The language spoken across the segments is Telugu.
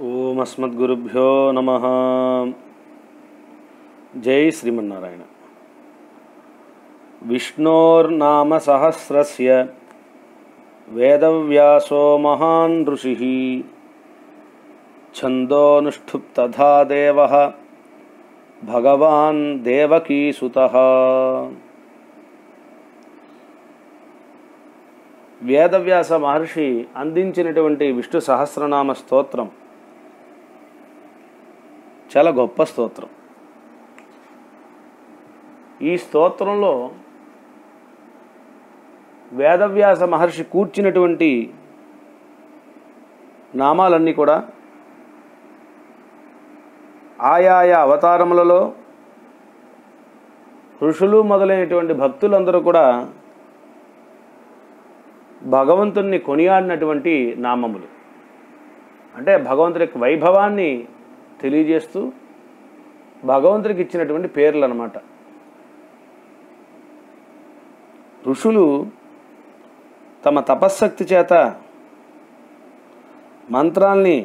ఓం అస్మద్గురుభ్యో నమః. జై శ్రీమన్నారాయణ. విష్ణోర్నామ సహస్రస్య వేదవ్యాసో మహాన్ ఋషిః ఛందోనుష్ఠుప్తథా దేవః భగవాన్ దేవకీసుతః. వేదవ్యాస మహర్షి అందించినటువంటి విష్ణు సహస్రనామ స్తోత్రం చాలా గొప్ప స్తోత్రం. ఈ స్తోత్రంలో వేదవ్యాస మహర్షి కూర్చున్నటువంటి నామాలన్నీ కూడా ఆయా అవతారములలో ఋషులు మొదలైనటువంటి భక్తులందరూ కూడా భగవంతుణ్ణి కొనియాడినటువంటి నామములు. అంటే భగవంతుడి యొక్క వైభవాన్ని తెలియజేస్తూ భగవంతుడికి ఇచ్చినటువంటి పేర్లు అన్నమాట. ఋషులు తమ తపశ్శక్తి చేత మంత్రాల్ని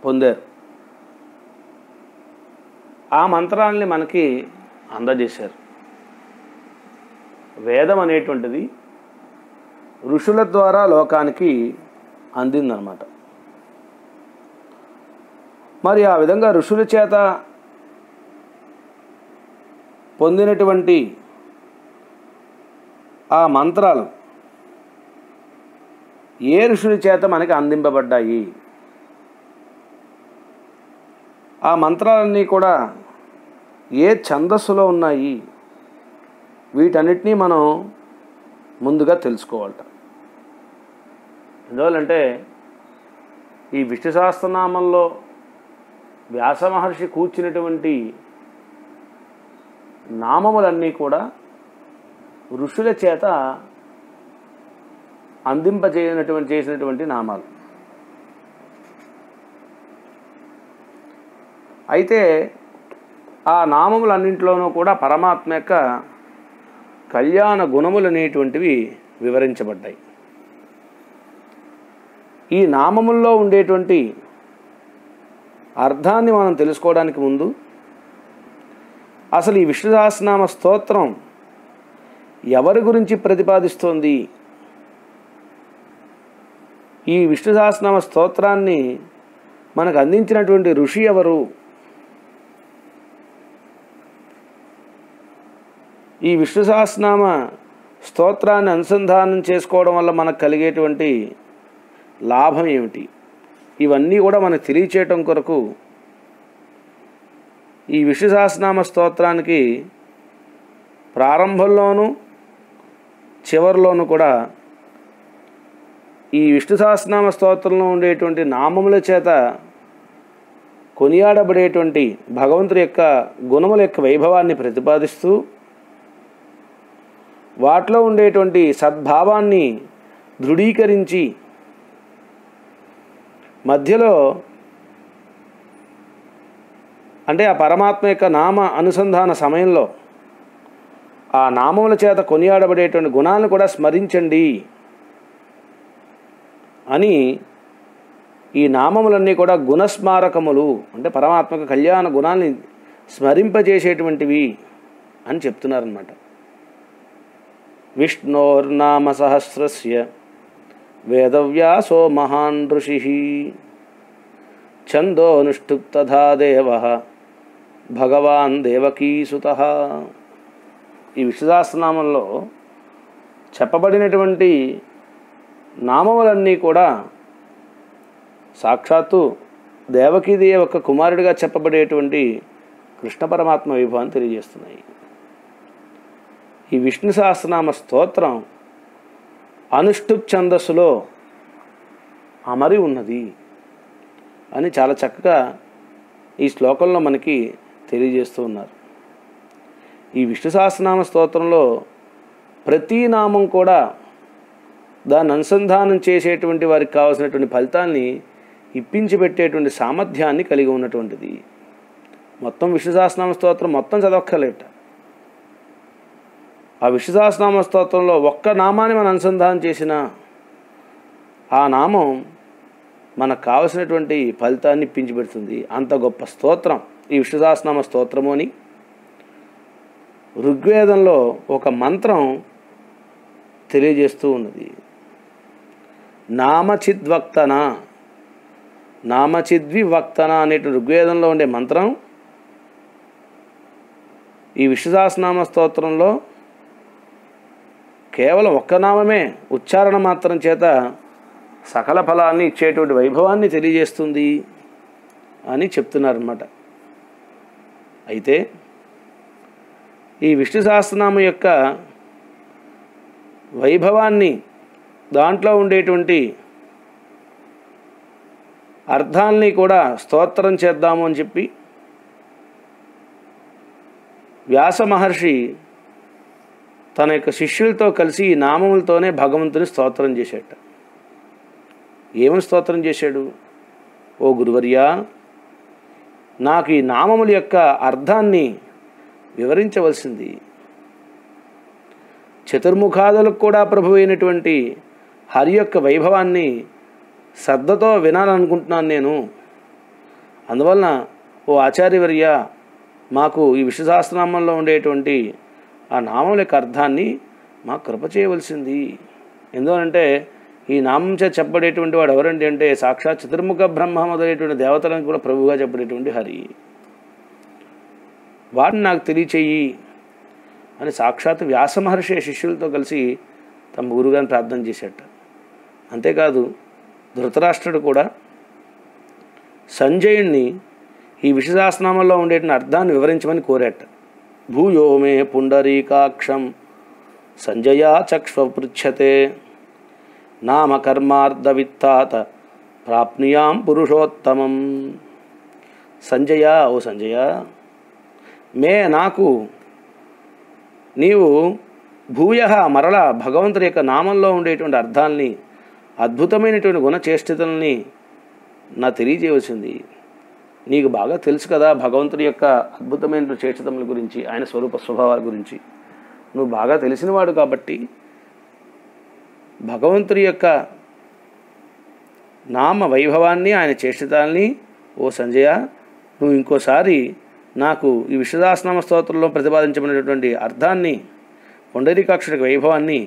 పొందారు. ఆ మంత్రాల్ని మనకి అందజేశారు. వేదం అనేటువంటిది ఋషుల ద్వారా లోకానికి అందిందనమాట. మరి ఆ విధంగా ఋషుల చేత పొందినటువంటి ఆ మంత్రాలు ఏ ఋషుల చేత మనకి అందింపబడ్డాయి, ఆ మంత్రాలన్నీ కూడా ఏ ఛందస్సులో ఉన్నాయి, వీటన్నిటినీ మనం ముందుగా తెలుసుకోవాలట. ఎందువల్లంటే ఈ విష్ణు సహస్రనామంలో వ్యాస మహర్షి కూర్చున్నటువంటి నామములన్నీ కూడా ఋషుల చేత చేసినటువంటి నామాలు. అయితే ఆ నామములన్నింటిలోనూ కూడా పరమాత్మ యొక్క కళ్యాణ గుణములు అనేటువంటివి వివరించబడ్డాయి. ఈ నామముల్లో ఉండేటువంటి అర్థాన్ని మనం తెలుసుకోవడానికి ముందు అసలు ఈ విష్ణు సహస్రనామ స్తోత్రం ఎవరి గురించి ప్రతిపాదిస్తోంది, ఈ విష్ణు సహస్రనామ స్తోత్రాన్ని మనకు అందించినటువంటి ఋషి ఎవరు, ఈ విష్ణు సహస్రనామ స్తోత్రాన్ని అనుసంధానం చేసుకోవడం వల్ల మనకు కలిగేటువంటి లాభం ఏమిటి, ఇవన్నీ కూడా మనకు తెలియచేయటం కొరకు ఈ విష్ణు సహస్రనామ స్తోత్రానికి ప్రారంభంలోనూ చివరిలోనూ కూడా ఈ విష్ణు సహస్రనామ స్తోత్రంలో ఉండేటువంటి నామముల చేత కొనియాడబడేటువంటి భగవంతుడి యొక్క గుణముల యొక్క వైభవాన్ని ప్రతిపాదిస్తూ వాటిలో ఉండేటువంటి సద్భావాన్ని దృఢీకరించి మధ్యలో అంటే ఆ పరమాత్మ యొక్క నామ అనుసంధాన సమయంలో ఆ నామముల చేత కొనియాడబడేటువంటి గుణాలను కూడా స్మరించండి అని ఈ నామములన్నీ కూడా గుణస్మారకములు, అంటే పరమాత్మక కళ్యాణ గుణాన్ని స్మరింపజేసేటువంటివి అని చెప్తున్నారన్నమాట. విష్ణోర్నామ సహస్రస్య వేదవ్యాసో మహాన్ ఋషిః ఛందోనుష్ఠుప్తథా దేవః భగవాన్ దేవకీసుతః. ఈ విష్ణు సహస్రనామంలో చెప్పబడినటువంటి నామములన్నీ కూడా సాక్షాత్తు దేవకీదేవి యొక్క కుమారుడిగా చెప్పబడేటువంటి కృష్ణ పరమాత్మ వైభవాన్ని తెలియజేస్తున్నాయి. ఈ విష్ణు సహస్రనామ స్తోత్రం అనుష్ఠుప్ ఛందస్సులో అమరి ఉన్నది అని చాలా చక్కగా ఈ శ్లోకంలో మనకి తెలియజేస్తూ ఉన్నారు. ఈ విష్ణు సహస్రనామ స్తోత్రంలో ప్రతి నామం కూడా దాన్ని అనుసంధానం చేసేటువంటి వారికి కావాల్సినటువంటి ఫలితాన్ని ఇప్పించి పెట్టేటువంటి సామర్థ్యాన్ని కలిగి ఉన్నటువంటిది. మొత్తం విష్ణు సహస్రనామ స్తోత్రం మొత్తం చదవక్కర్లేట. ఆ విష్ణు సహస్రనామ స్తోత్రంలో ఒక్క నామాన్ని మనం అనుసంధానం చేసినా ఆ నామం మనకు కావలసినటువంటి ఫలితాన్ని ఇప్పించి పెడుతుంది. అంత గొప్ప స్తోత్రం ఈ విష్ణు సహస్రనామ స్తోత్రము అని ఋగ్వేదంలో ఒక మంత్రం తెలియజేస్తూ ఉన్నది. నామచిద్వక్తన నామచిద్వివక్తన అనేటువంటి ఋగ్వేదంలో ఉండే మంత్రం ఈ విష్ణు సహస్రనామ స్తోత్రంలో కేవలం ఒక్క నామమే ఉచ్చారణ మాత్రం చేత సకల ఫలాన్ని ఇచ్చేటువంటి వైభవాన్ని తెలియజేస్తుంది అని చెప్తున్నారన్నమాట. అయితే ఈ విష్ణు సహస్రనామం యొక్క వైభవాన్ని, దాంట్లో ఉండేటువంటి అర్థాల్ని కూడా స్తోత్రం చేద్దాము అని చెప్పి వ్యాస మహర్షి తన యొక్క శిష్యులతో కలిసి ఈ నామములతోనే భగవంతుని స్తోత్రం చేశాట. ఏమని స్తోత్రం చేశాడు? ఓ గురువర్యా, నాకు ఈ నామముల యొక్క అర్థాన్ని వివరించవలసింది. చతుర్ముఖాదులకు కూడా ప్రభు అయినటువంటి హరి యొక్క వైభవాన్ని శ్రద్ధతో వినాలనుకుంటున్నాను నేను. అందువలన ఓ ఆచార్యవర్య, మాకు ఈ విష్ణు సహస్రనామంలో ఉండేటువంటి ఆ నామం యొక్క అర్థాన్ని మాకు కృప చేయవలసింది. ఎందుకంటే ఈ నామం చేత చెప్పబడేటువంటి వాడు ఎవరండి అంటే సాక్షాత్ చతుర్ముఖ బ్రహ్మ మొదలైనటువంటి దేవతలను కూడా ప్రభువుగా చెప్పబడేటువంటి హరి. వాటిని నాకు తెలియచేయి అని సాక్షాత్ వ్యాస మహర్షి శిష్యులతో కలిసి తమ గురువుగారిని ప్రార్థన చేశాట. అంతేకాదు ధృతరాష్ట్రుడు కూడా సంజయుణ్ణి ఈ విష్ణు సహస్రనామంలో ఉండేటువంటి అర్థాన్ని వివరించమని కోరాట. భూయో మే పుండరీకాక్షం సంజయ చక్ష్వ పృచ్ఛతే నామకర్మార్థ విత్తాత ప్రాప్నుయాం పురుషోత్తమం. సంజయ, ఓ సంజయ, నాకు నీవు భూయ మరల భగవంతుడి యొక్క నామంలో ఉండేటువంటి అర్థాలని, అద్భుతమైనటువంటి గుణచేష్టితల్ని నా తెలియజేయవలసింది. నీకు బాగా తెలుసు కదా భగవంతుడి యొక్క అద్భుతమైన చేష్టతముల గురించి, ఆయన స్వరూప స్వభావాల గురించి నువ్వు బాగా తెలిసినవాడు కాబట్టి భగవంతుడి యొక్క నామ వైభవాన్ని, ఆయన చేష్టితాల్ని ఓ సంజయ నువ్వు ఇంకోసారి నాకు ఈ విష్ణు సహస్రనామ స్తోత్రంలో ప్రతిపాదించబడినటువంటి అర్థాన్ని, పుండరీకాక్షుడి వైభవాన్ని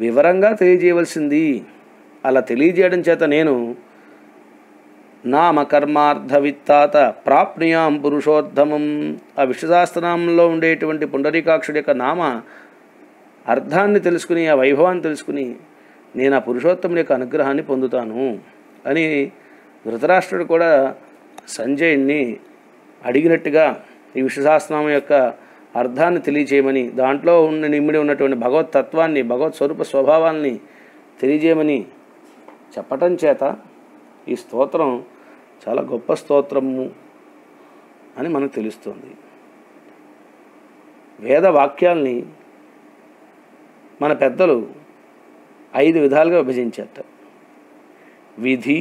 వివరంగా తెలియజేయవలసింది. అలా తెలియజేయడం చేత నేను నామకర్మార్థ విత్తాత ప్రాప్నుయాం పురుషోత్తమం, ఆ విష్ణు సహస్రనామంలో ఉండేటువంటి పుండరీకాక్షుడి యొక్క నామ అర్థాన్ని తెలుసుకుని, ఆ వైభవాన్ని తెలుసుకుని నేను ఆ పురుషోత్తముని యొక్క అనుగ్రహాన్ని పొందుతాను అని ధృతరాష్ట్రుడు కూడా సంజయుణ్ణి అడిగినట్టుగా ఈ విష్ణు సహస్రనామం యొక్క అర్థాన్ని తెలియజేయమని, దాంట్లో నిమ్మిడి ఉన్నటువంటి భగవత్ తత్వాన్ని, భగవత్ స్వరూప స్వభావాల్ని తెలియజేయమని చెప్పటం చేత ఈ స్తోత్రం చాలా గొప్ప స్తోత్రము అని మనకు తెలుస్తుంది. వేద వాక్యాల్ని మన పెద్దలు 5 విధాలుగా విభజించారట. విధి,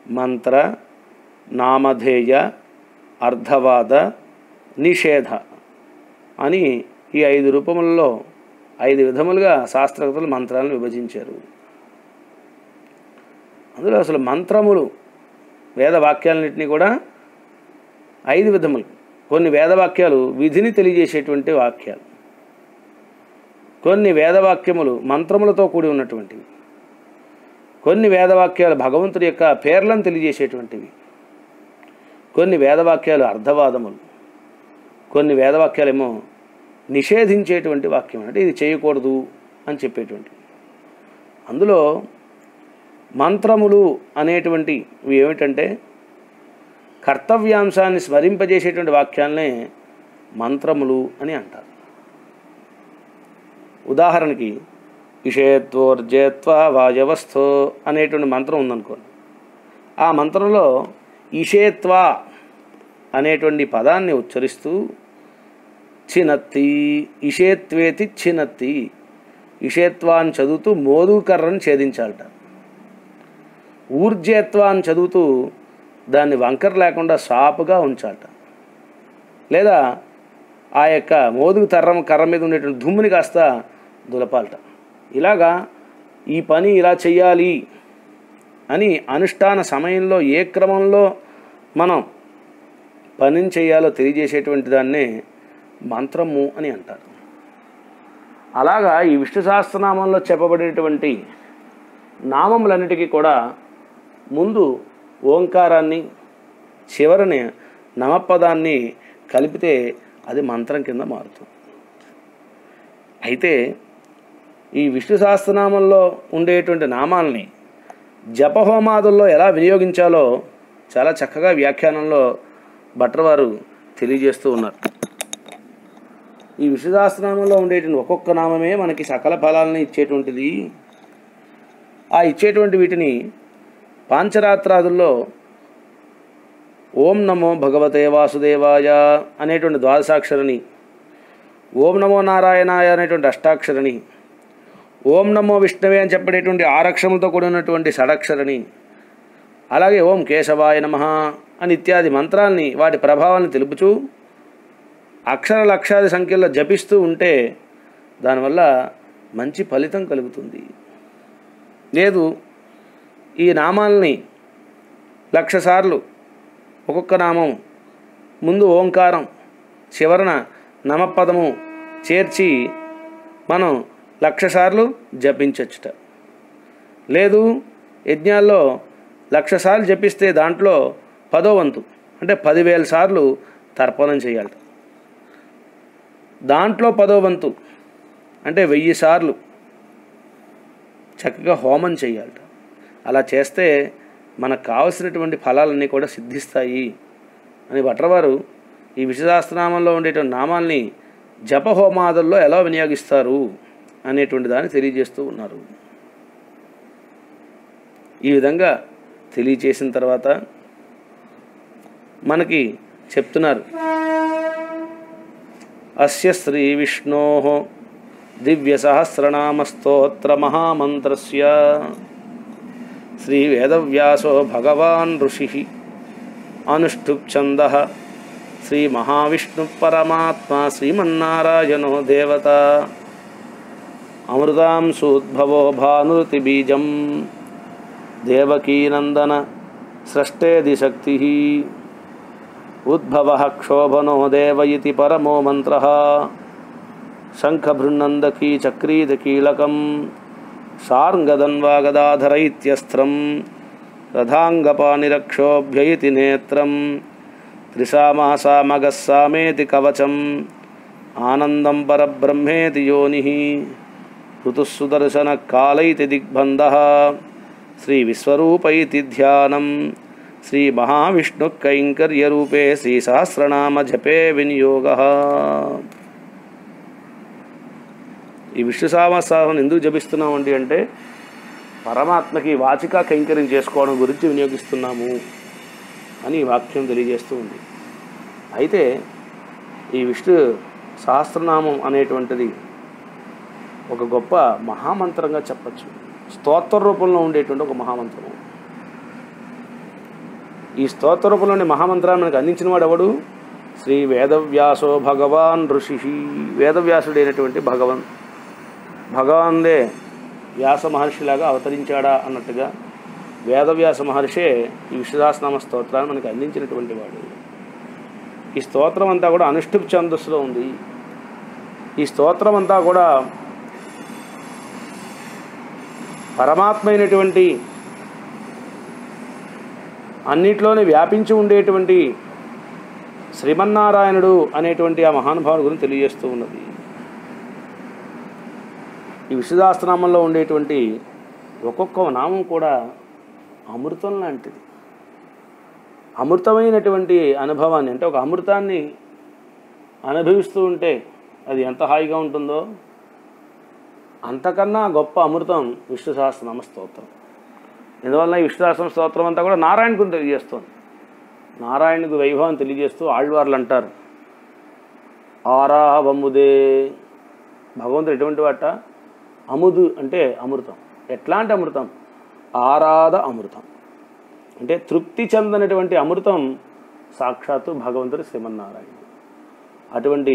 మంత్ర, నామధేయ, అర్థవాద, నిషేధ అని ఈ 5 రూపములలో 5 విధములుగా శాస్త్రవేత్తలు మంత్రాలను విభజించారు. అందులో అసలు మంత్రములు, వేదవాక్యాలన్నింటినీ కూడా 5 విధములు. కొన్ని వేదవాక్యాలు విధిని తెలియజేసేటువంటి వాక్యాలు, కొన్ని వేదవాక్యములు మంత్రములతో కూడి ఉన్నటువంటివి, కొన్ని వేదవాక్యాలు భగవంతుడి యొక్క పేర్లను తెలియజేసేటువంటివి, కొన్ని వేదవాక్యాలు అర్థవాదములు, కొన్ని వేదవాక్యాలేమో నిషేధించేటువంటి వాక్యం, అంటే ఇది చేయకూడదు అని చెప్పేటువంటివి. అందులో మంత్రములు అనేటువంటివి ఏమిటంటే కర్తవ్యాంశాన్ని స్మరింపజేసేటువంటి వాక్యాలనే మంత్రములు అని అంటారు. ఉదాహరణకి ఇషేత్వోర్జేత్వ వాయవస్థో అనేటువంటి మంత్రం ఉందనుకోండి. ఆ మంత్రంలో ఇషేత్వ అనేటువంటి పదాన్ని ఉచ్చరిస్తూ చినత్తి, ఇషేత్వేతి చినత్తి, ఇషేత్వ అని చదువుతూ మోదుకర్రను ఛేదించాలట. ఊర్జేత్వ అని చదువుతూ దాన్ని వంకర లేకుండా సాపుగా ఉంచాలట. లేదా ఆ యొక్క మోదుగు కర్ర మీద ఉండేటువంటి దుమ్ముని కాస్త దులపాలట. ఇలాగా ఈ పని ఇలా చెయ్యాలి అని అనుష్ఠాన సమయంలో ఏ క్రమంలో మనం పనిని చేయాలో తెలియజేసేటువంటి దాన్నే మంత్రము అని అంటారు. అలాగా ఈ విష్ణు సహస్రనామంలో చెప్పబడేటువంటి నామములన్నిటికీ కూడా ముందు ఓంకారాన్ని చివరని నమపదాన్ని కలిపితే అది మంత్రం కింద మారుతుంది. అయితే ఈ విష్ణు సహస్రనామంలో ఉండేటువంటి నామాల్ని జపహోమాదుల్లో ఎలా వినియోగించాలో చాలా చక్కగా వ్యాఖ్యానంలో భట్టర్ వారు తెలియజేస్తూ ఉన్నారు. ఈ విష్ణు సహస్రనామంలో ఉండేటువంటి ఒక్కొక్క నామమే మనకి సకల ఫలాలను ఇచ్చేటువంటిది. ఆ ఇచ్చేటువంటి వీటిని పాంచరాత్రాదుల్లో ఓం నమో భగవతే వాసుదేవాయ అనేటువంటి ద్వాదశాక్షరిని, ఓం నమో నారాయణాయ అనేటువంటి అష్టాక్షరిని, ఓం నమో విష్ణవే అని చెప్పేటువంటి 6 అక్షరములతో కూడినటువంటి షడక్షరిని, అలాగే ఓం కేశవాయ నమః అని ఇత్యాది మంత్రాల్ని వాటి ప్రభావాన్ని తెలుపుచూ అక్షర లక్షాది సంఖ్యల్లో జపిస్తూ ఉంటే దానివల్ల మంచి ఫలితం కలుగుతుంది. లేదు ఈ నామాల్ని 1,00,000 సార్లు ఒక్కొక్క నామం ముందు ఓంకారం చివరన నమపదము చేర్చి మనం 1,00,000 సార్లు జపించచ్చుట. లేదు యజ్ఞాల్లో 1,00,000 సార్లు జపిస్తే దాంట్లో 10వ వంతు అంటే 10,000 సార్లు తర్పణం చేయాలి. దాంట్లో 10వ వంతు అంటే 1000 సార్లు చక్కగా హోమం చేయాలి. అలా చేస్తే మనకు కావలసినటువంటి ఫలాలన్నీ కూడా సిద్ధిస్తాయి అని భట్రవారు ఈ విష్ణు సహస్రనామంలో ఉండేటువంటి నామాల్ని జపహోమాదుల్లో ఎలా వినియోగిస్తారు అనేటువంటి దాన్ని తెలియజేస్తూ ఉన్నారు. ఈ విధంగా తెలియజేసిన తర్వాత మనకి చెప్తున్నారు, అస్య శ్రీ విష్ణోః దివ్య సహస్రనామ స్తోత్ర మహామంత్రస్య శ్రీ వేదవ్యాసో భగవాన్ ఋషిః అనుష్ఠుప్ ఛందః శ్రీ మహావిష్ణు పరమాత్మ శ్రీమన్నారాయణో దేవత అమృతాంశోద్భవో భానుతి బీజం దేవకీనందన స్రష్టేది శక్తి ఉద్భవ క్షోభనో దేవ ఇతి పరమో మంత్ర శంఖభృన్నందకీ చక్రీదకీలకం సార్ంగదన్వాగదాధర ఇత్యస్త్రం రథాంగపానిరక్షోభ్య ఇతి నేత్రం త్రిసామాసామగస్సామేతి కవచం ఆనందం పరబ్రహ్మేతి యోనిః ఋతుస్సుదర్శన కాలైతి దిగ్బంధః శ్రీ విశ్వరూప ఇతి ధ్యానం శ్రీ మహావిష్ణు కైంకర్యరూపే శ్రీ సహస్రనామ జపే వినియోగః. ఈ విష్ణు సహస్రనామం ఎందుకు జపిస్తున్నామండి అంటే పరమాత్మకి వాచికా కైంకర్యం చేసుకోవడం గురించి వినియోగిస్తున్నాము అని ఈ వాక్యం తెలియజేస్తూ ఉంది. అయితే ఈ విష్ణు సహస్రనామం అనేటువంటిది ఒక గొప్ప మహామంత్రంగా చెప్పచ్చు. స్తోత్ర రూపంలో ఉండేటువంటి ఒక మహామంత్రము. ఈ స్తోత్ర రూపంలోని మహామంత్రాన్ని మనకు అందించిన వాడు ఎవడు? శ్రీ వేదవ్యాసో భగవాన్ ఋషిః. వేదవ్యాసుడైనటువంటి భగవాన్దే వ్యాస మహర్షిలాగా అవతరించాడా అన్నట్టుగా వేదవ్యాస మహర్షే ఈ విష్ణు సహస్రనామ స్తోత్రాన్ని మనకు అందించినటువంటి వాడు. ఈ స్తోత్రం అంతా కూడా అనుష్ఠుప్ ఛందస్సులో ఉంది. ఈ స్తోత్రం అంతా కూడా పరమాత్మ అయినటువంటి అన్నిట్లోనే వ్యాపించి ఉండేటువంటి శ్రీమన్నారాయణుడు అనేటువంటి ఆ మహానుభావుని గురించి తెలియజేస్తూ ఉన్నది. ఈ విష్ణు సహస్రనామంలో ఉండేటువంటి ఒక్కొక్క నామం కూడా అమృతం లాంటిది. అమృతమైనటువంటి అనుభవాన్ని అంటే ఒక అమృతాన్ని అనుభవిస్తూ ఉంటే అది ఎంత హాయిగా ఉంటుందో అంతకన్నా గొప్ప అమృతం విష్ణు సహస్రనామ స్తోత్రం. ఎందువల్ల ఈ విష్ణు సహస్రనామ స్తోత్రం అంతా కూడా నారాయణ గురించి తెలియజేస్తుంది. నారాయణకు వైభవం తెలియజేస్తూ ఆళ్వార్లు అంటారు, ఆరావముదే. భగవంతుడు ఎటువంటి వాట? అముదు అంటే అమృతం. ఎట్లాంటి అమృతం? ఆరాధ అమృతం అంటే తృప్తి చెందనటువంటి అమృతం సాక్షాత్తు భగవంతుడు శ్రీమన్నారాయణ. అటువంటి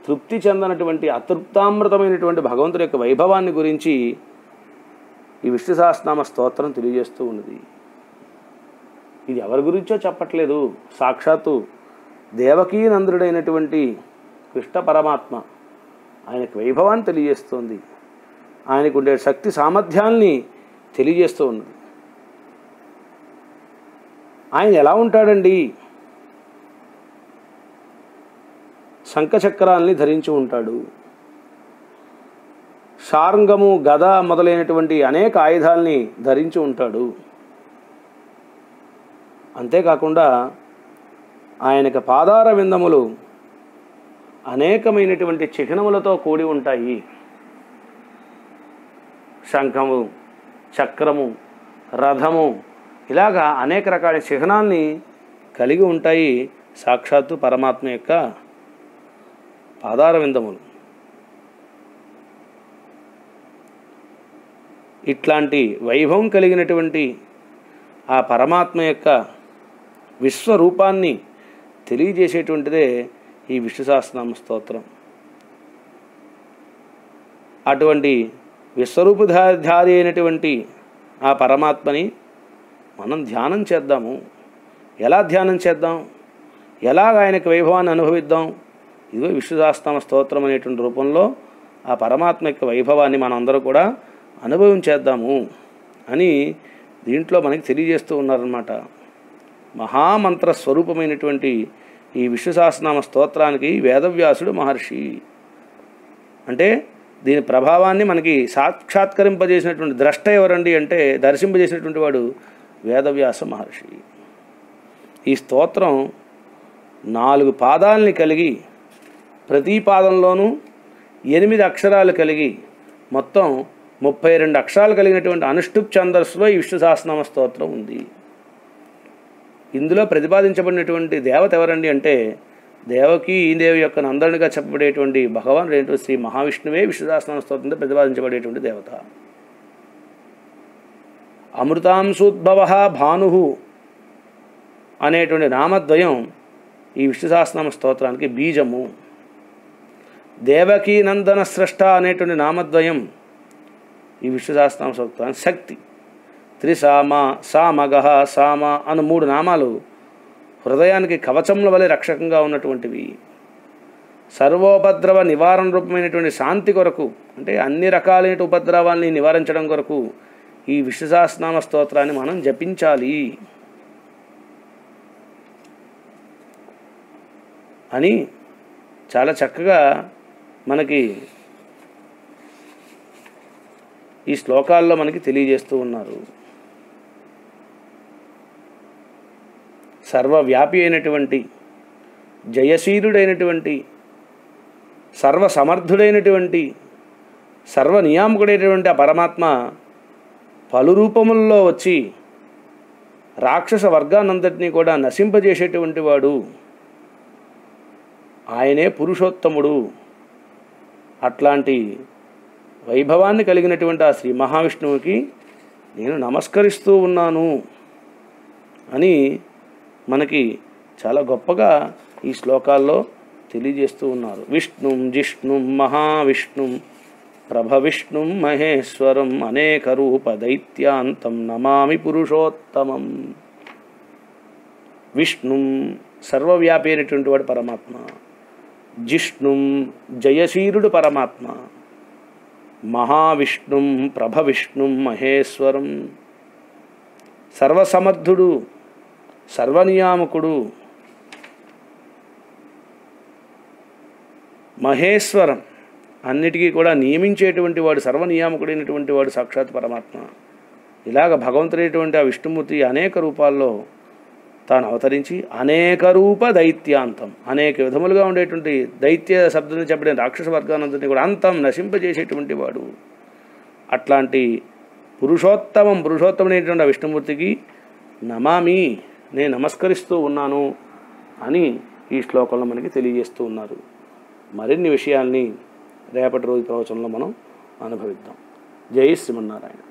తృప్తి చెందనటువంటి అతృప్తామృతమైనటువంటి భగవంతుడి యొక్క వైభవాన్ని గురించి ఈ విష్ణు సహస్రనామ స్తోత్రం తెలియజేస్తూ ఉన్నది. ఇది ఎవరి గురించో చెప్పట్లేదు, సాక్షాత్తు దేవకీ నందుడైనటువంటి కృష్ణ పరమాత్మ ఆయనకు వైభవాన్ని తెలియజేస్తోంది, ఆయనకు ఉండే శక్తి సామర్థ్యాల్ని తెలియజేస్తూ ఉన్నది. ఆయన ఎలా ఉంటాడండి? శంఖచక్రాల్ని ధరించి ఉంటాడు, శార్ంగము గద మొదలైనటువంటి అనేక ఆయుధాల్ని ధరించి ఉంటాడు. అంతేకాకుండా ఆయనకు పాదార విందములు అనేకమైనటువంటి చిహ్నములతో కూడి ఉంటాయి. శంఖము, చక్రము, రథము ఇలాగా అనేక రకాల చిహ్నాల్ని కలిగి ఉంటాయి సాక్షాత్తు పరమాత్మ యొక్క పాదార విందములు. ఇట్లాంటి వైభవం కలిగినటువంటి ఆ పరమాత్మ యొక్క విశ్వరూపాన్ని తెలియజేసేటువంటిదే ఈ విష్ణు సహస్రనామ స్తోత్రం. అటువంటి విశ్వరూపధారి అయినటువంటి ఆ పరమాత్మని మనం ధ్యానం చేద్దాము. ఎలా ధ్యానం చేద్దాం? ఎలాగ ఆయనకు వైభవాన్ని అనుభవిద్దాం? ఇదిగో విష్ణు సహస్రనామ స్తోత్రం అనేటువంటి రూపంలో ఆ పరమాత్మ యొక్క వైభవాన్ని మనం అందరూ కూడా అనుభవించేద్దాము అని దీంట్లో మనకి తెలియజేస్తూ ఉన్నారన్నమాట. మహామంత్ర స్వరూపమైనటువంటి ఈ విష్ణు సహస్రనామ స్తోత్రానికి వేదవ్యాసుడు మహర్షి. అంటే దీని ప్రభావాన్ని మనకి సాక్షాత్కరింపజేసినటువంటి ద్రష్ట ఎవరండి అంటే, దర్శింపజేసినటువంటి వాడు వేదవ్యాస మహర్షి. ఈ స్తోత్రం 4 పాదాలని కలిగి, ప్రతి పాదంలోనూ 8 అక్షరాలు కలిగి, మొత్తం 32 అక్షరాలు కలిగినటువంటి అనుష్ఠుప్ ఛందస్సులో ఈ విష్ణు సహస్రనామ స్తోత్రం ఉంది. ఇందులో ప్రతిపాదించబడినటువంటి దేవత ఎవరండి అంటే, దేవకీ దేవి యొక్క నందనుడిగా చెప్పబడేటువంటి భగవాన్ శ్రీ మహావిష్ణువే విష్ణు సహస్రనామ స్తోత్రంతో ప్రతిపాదించబడేటువంటి దేవత. అమృతాంశోద్భవ భాను అనేటువంటి నామద్వయం ఈ విష్ణు సహస్రనామ స్తోత్రానికి బీజము. దేవకీ నందన స్రష్ట అనేటువంటి నామద్వయం ఈ విష్ణు సహస్రనామ స్తోత్రానికి శక్తి. త్రిసామ, సామగహ, సామ అను 3 నామాలు హృదయానికి కవచముల వలె రక్షకంగా ఉన్నటువంటివి. సర్వోపద్రవ నివారణ రూపమైనటువంటి శాంతి కొరకు, అంటే అన్ని రకాలైన ఉపద్రవాల్ని నివారించడం కొరకు ఈ విష్ణు సహస్రనామ స్తోత్రాన్ని మనం జపించాలి అని చాలా చక్కగా మనకి ఈ శ్లోకాల్లో మనకి తెలియజేస్తూ ఉన్నారు. సర్వవ్యాపి అయినటువంటి, జయశీలుడైనటువంటి, సర్వసమర్థుడైనటువంటి, సర్వనియామకుడైనటువంటి ఆ పరమాత్మ పలు రూపముల్లో వచ్చి రాక్షస వర్గానంతటినీ కూడా నశింపజేసేటువంటి వాడు. ఆయనే పురుషోత్తముడు. అట్లాంటి వైభవాన్ని కలిగినటువంటి ఆ శ్రీ మహావిష్ణువుకి నేను నమస్కరిస్తూ ఉన్నాను అని మనకి చాలా గొప్పగా ఈ శ్లోకాల్లో తెలియజేస్తూ ఉన్నారు. విష్ణుం జిష్ణుం మహావిష్ణుం ప్రభవిష్ణుం మహేశ్వరం అనేక రూప దైత్యాంతం నమామి పురుషోత్తమం. విష్ణుం సర్వవ్యాపి అయినటువంటి వాడు పరమాత్మ. జిష్ణుం జయశీలుడు పరమాత్మ. మహావిష్ణుం ప్రభవిష్ణుం మహేశ్వరం సర్వసమర్థుడు, సర్వనియామకుడు. మహేశ్వరం అన్నిటికీ కూడా నియమించేటువంటి వాడు, సర్వనియామకుడైనటువంటి వాడు సాక్షాత్ పరమాత్మ. ఇలాగ భగవంతుడైనటువంటి ఆ విష్ణుమూర్తి అనేక రూపాల్లో తాను అవతరించి అనేక రూప దైత్యాంతం, అనేక విధములుగా ఉండేటువంటి దైత్య శబ్దం చెప్పిన రాక్షస వర్గానంతని కూడా అంతం నశింపజేసేటువంటి వాడు. అట్లాంటి పురుషోత్తముడైనటువంటి ఆ విష్ణుమూర్తికి నమామి, నేను నమస్కరిస్తూ ఉన్నాను అని ఈ శ్లోకంలో మనకి తెలియజేస్తూ ఉన్నారు. మరిన్ని విషయాల్ని రేపటి రోజు ప్రవచనంలో మనం అనుభవిద్దాం. జై శ్రీమన్నారాయణ.